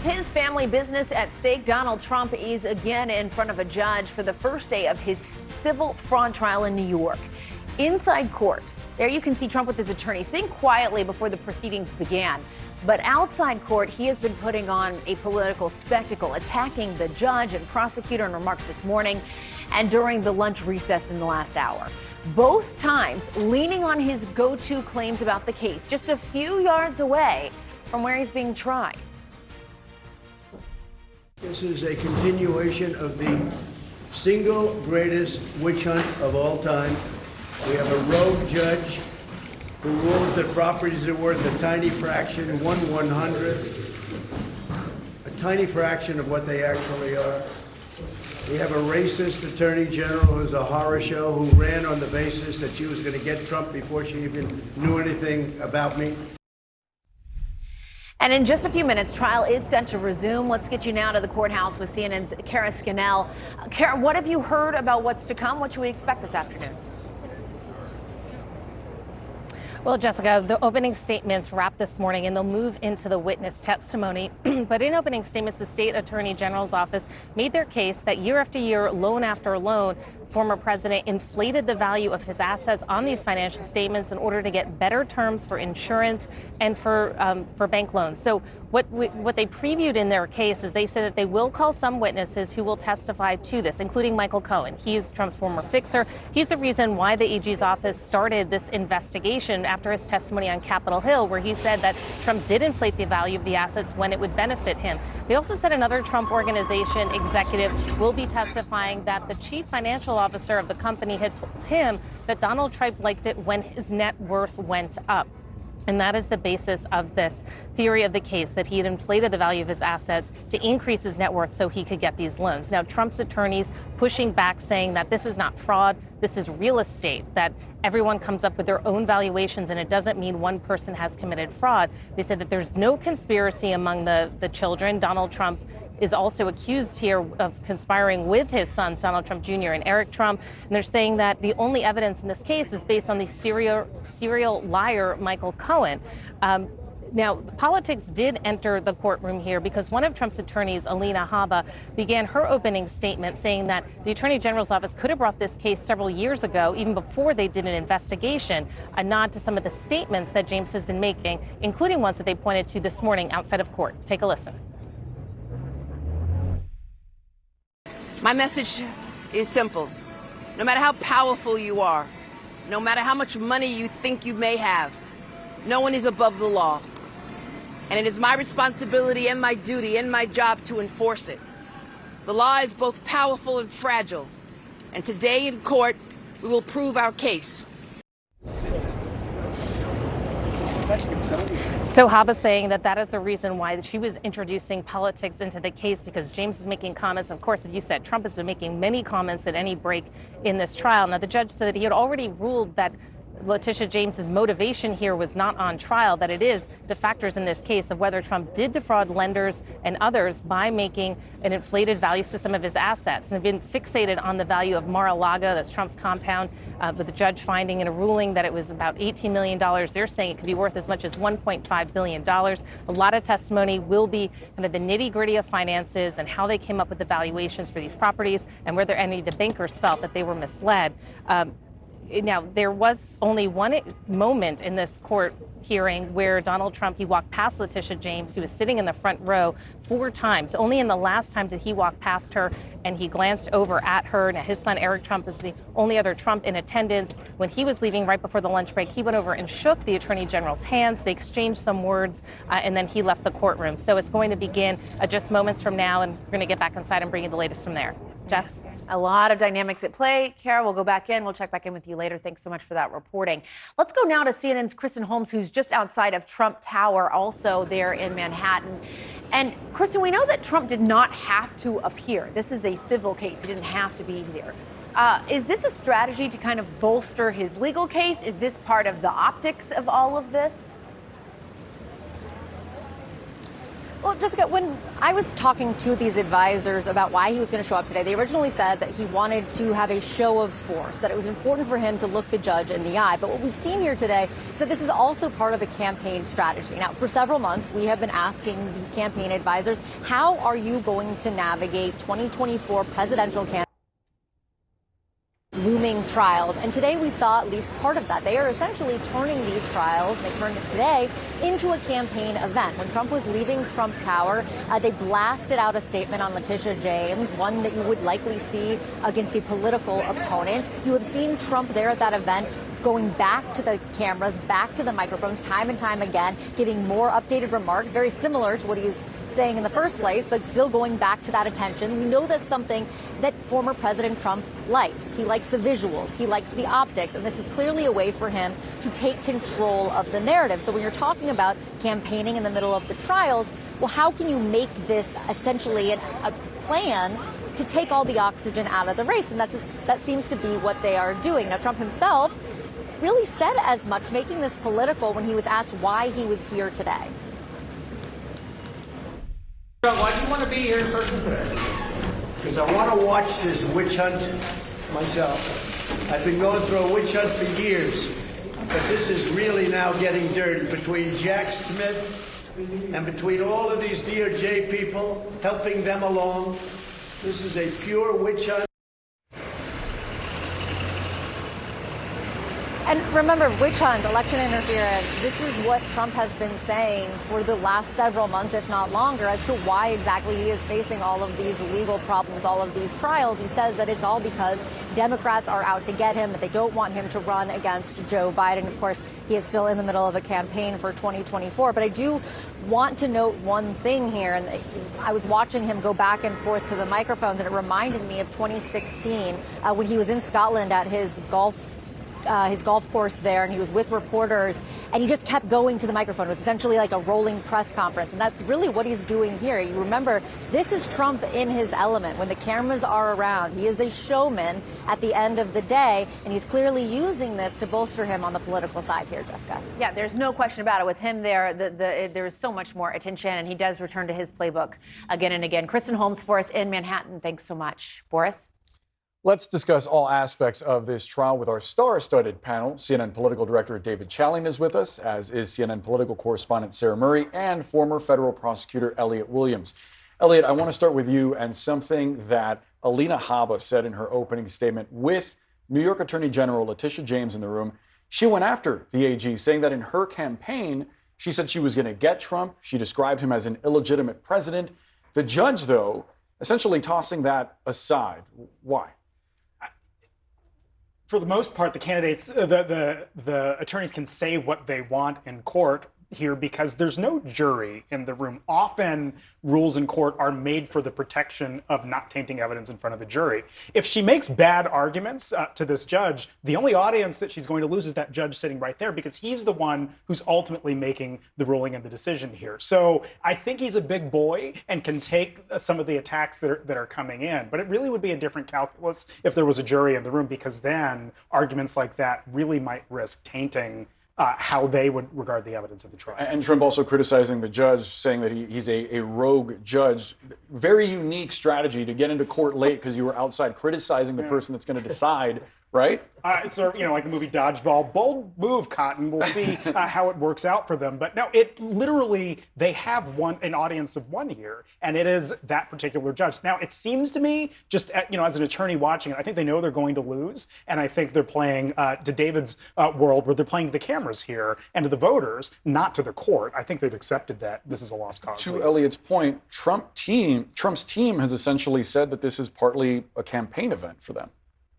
With his family business at stake, Donald Trump is again in front of a judge for the first day of his civil fraud trial in New York. Inside court, there you can see Trump with his attorney sitting quietly before the proceedings began. But outside court, he has been putting on a political spectacle, attacking the judge and prosecutor in remarks this morning and during the lunch recess in the last hour. Both times leaning on his go-to claims about the case, just a few yards away from where he's being tried. This is a continuation of the single greatest witch hunt of all time. We have a rogue judge who rules that properties are worth a tiny fraction, 1/100th, a tiny fraction of what they actually are. We have a racist attorney general who's a horror show, who ran on the basis that she was going to get Trump before she even knew anything about me. And in just a few minutes, trial is set to resume. Let's get you now to the courthouse with CNN's Kara Scannell. Kara, what have you heard about what's to come? What should we expect this afternoon? Well, Jessica, the opening statements wrap this morning and they'll move into the witness testimony. But in opening statements, the state attorney general's office made their case that year after year, loan after loan, former president inflated the value of his assets on these financial statements in order to get better terms for insurance and for bank loans. So what they previewed in their case is they said that they will call some witnesses who will testify to this, including Michael Cohen. He's Trump's former fixer. He's the reason why the AG's office started this investigation after his testimony on Capitol Hill, where he said that Trump did inflate the value of the assets when it would benefit him. They also said another Trump Organization executive will be testifying that the chief financial officer of the company had told him that Donald Trump liked it when his net worth went up. And that is the basis of this theory of the case, that he had inflated the value of his assets to increase his net worth so he could get these loans. Now, Trump's attorneys pushing back, saying that this is not fraud, this is real estate, that everyone comes up with their own valuations and it doesn't mean one person has committed fraud. They said that there's no conspiracy among the children. Donald Trump is also accused here of conspiring with his sons, Donald Trump Jr. and Eric Trump. And they're saying that the only evidence in this case is based on the serial liar, Michael Cohen. Now, politics did enter the courtroom here because one of Trump's attorneys, Alina Habba, began her opening statement saying that the Attorney General's office could have brought this case several years ago, even before they did an investigation, a nod to some of the statements that James has been making, including ones that they pointed to this morning outside of court. Take a listen. My message is simple. No matter how powerful you are, no matter how much money you think you may have, no one is above the law. And it is my responsibility and my duty and my job to enforce it. The law is both powerful and fragile. And today in court, we will prove our case. So Habba saying that that is the reason why she was introducing politics into the case, because James is making comments. Of course, if you said Trump has been making many comments at any break in this trial. Now, the judge said that he had already ruled that Letitia James's motivation here was not on trial, that it is the factors in this case of whether Trump did defraud lenders and others by making an inflated values to some of his assets, and have been fixated on the value of Mar-a-Lago, that's Trump's compound, with the judge finding in a ruling that it was about $18 million. They're saying it could be worth as much as $1.5 billion. A lot of testimony will be kind of the nitty-gritty of finances and how they came up with the valuations for these properties and whether any of the bankers felt that they were misled. Now, there was only one moment in this court hearing where Donald Trump, he walked past Letitia James, who was sitting in the front row 4 times. Only in the last time did he walk past her and he glanced over at her. Now, his son, Eric Trump, is the only other Trump in attendance. When he was leaving right before the lunch break, he went over and shook the Attorney General's hands. They exchanged some words, and then he left the courtroom. So it's going to begin just moments from now, and we're going to get back inside and bring you the latest from there. Jess? A lot of dynamics at play. Kara, we'll go back in. We'll check back in with you later. Thanks so much for that reporting. Let's go now to CNN's Kristen Holmes, who's just outside of Trump Tower, also there in Manhattan. And Kristen, we know that Trump did not have to appear. This is a civil case. He didn't have to be here. Is this a strategy to kind of bolster his legal case? Is this part of the optics of all of this? Well, Jessica, when I was talking to these advisors about why he was going to show up today, they originally said that he wanted to have a show of force, that it was important for him to look the judge in the eye. But what we've seen here today is that this is also part of a campaign strategy. Now, for several months, we have been asking these campaign advisors, how are you going to navigate 2024 presidential campaign looming trials? And today we saw at least part of that. They are essentially turning these trials, and they turned it today, into a campaign event. When Trump was leaving Trump Tower, they blasted out a statement on Letitia James, one that you would likely see against a political opponent. You have seen Trump there at that event, going back to the cameras, back to the microphones time and time again, giving more updated remarks, very similar to what he's saying in the first place, but still going back to that attention. We know that's something that former President Trump likes. He likes the visuals, he likes the optics, and this is clearly a way for him to take control of the narrative. So when you're talking about campaigning in the middle of the trials, well, how can you make this essentially a plan to take all the oxygen out of the race? And that seems to be what they are doing. Now, Trump himself really said as much, making this political when he was asked why he was here today. Why do you want to be here in person today? Because I want to watch this witch hunt myself. I've been going through a witch hunt for years, but this is really now getting dirty between Jack Smith and between all of these DOJ people helping them along. This is a pure witch hunt. And remember, witch hunt, election interference, this is what Trump has been saying for the last several months, if not longer, as to why exactly he is facing all of these legal problems, all of these trials. He says that it's all because Democrats are out to get him, that they don't want him to run against Joe Biden. Of course, he is still in the middle of a campaign for 2024. But I do want to note one thing here. And I was watching him go back and forth to the microphones, and it reminded me of 2016 when he was in Scotland at his golf course there, and he was with reporters, and he just kept going to the microphone. It was essentially like a rolling press conference, and that's really what he's doing here. You remember, this is Trump in his element. When the cameras are around, he is a showman at the end of the day, and he's clearly using this to bolster him on the political side here, Jessica. Yeah, there's no question about it. With him there, there is so much more attention, and he does return to his playbook again and again. Kristen Holmes for us in Manhattan. Thanks so much. Boris? Let's discuss all aspects of this trial with our star-studded panel. CNN political director David Chalian is with us, as is CNN political correspondent Sarah Murray and former federal prosecutor Elliot Williams. Elliot, I want to start with you and something that Alina Habba said in her opening statement with New York Attorney General Letitia James in the room. She went after the AG, saying that in her campaign, she said she was going to get Trump. She described him as an illegitimate president. The judge, though, essentially tossing that aside. Why? For the most part, the candidates, the attorneys can say what they want in court here because there's no jury in the room. Often rules in court are made for the protection of not tainting evidence in front of the jury. If she makes bad arguments to this judge, the only audience that she's going to lose is that judge sitting right there, because he's the one who's ultimately making the ruling and the decision here. So I think he's a big boy and can take some of the attacks that are coming in. But it really would be a different calculus if there was a jury in the room, because then arguments like that really might risk tainting how they would regard the evidence of the trial. And Trump also criticizing the judge, saying that he's a rogue judge. Very unique strategy to get into court late because you were outside criticizing the person that's going to decide, right? So, like the movie Dodgeball. Bold move, Cotton. We'll see how it works out for them. But no, it literally, they have an audience of one here, and it is that particular judge. Now, it seems to me, just as an attorney watching it, I think they know they're going to lose, and I think they're playing to David's world, where they're playing to the cameras here and to the voters, not to the court. I think they've accepted that this is a lost cause. To Elliot's point, Trump's team has essentially said that this is partly a campaign event for them.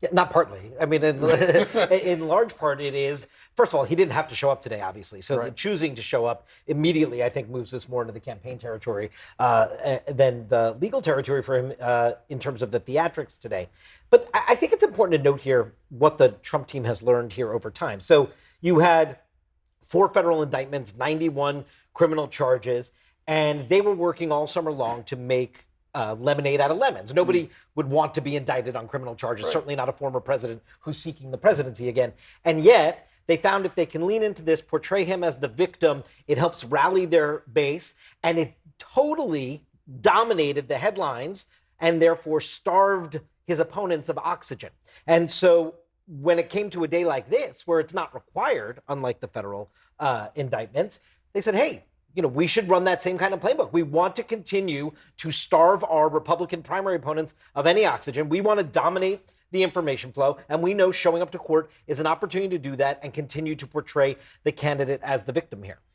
Yeah, not partly. I mean, in large part, it is. First of all, he didn't have to show up today, obviously. So right. Choosing to show up immediately, I think, moves this more into the campaign territory than the legal territory for him in terms of the theatrics today. But I think it's important to note here what the Trump team has learned here over time. So you had 4 federal indictments, 91 criminal charges, and they were working all summer long to make lemonade out of lemons. Nobody would want to be indicted on criminal charges, right. Certainly not a former president who's seeking the presidency again. And yet, they found if they can lean into this, portray him as the victim, it helps rally their base, and it totally dominated the headlines and therefore starved his opponents of oxygen. And so when it came to a day like this, where it's not required, unlike the federal indictments, they said, hey, we should run that same kind of playbook. We want to continue to starve our Republican primary opponents of any oxygen. We want to dominate the information flow, and we know showing up to court is an opportunity to do that and continue to portray the candidate as the victim here.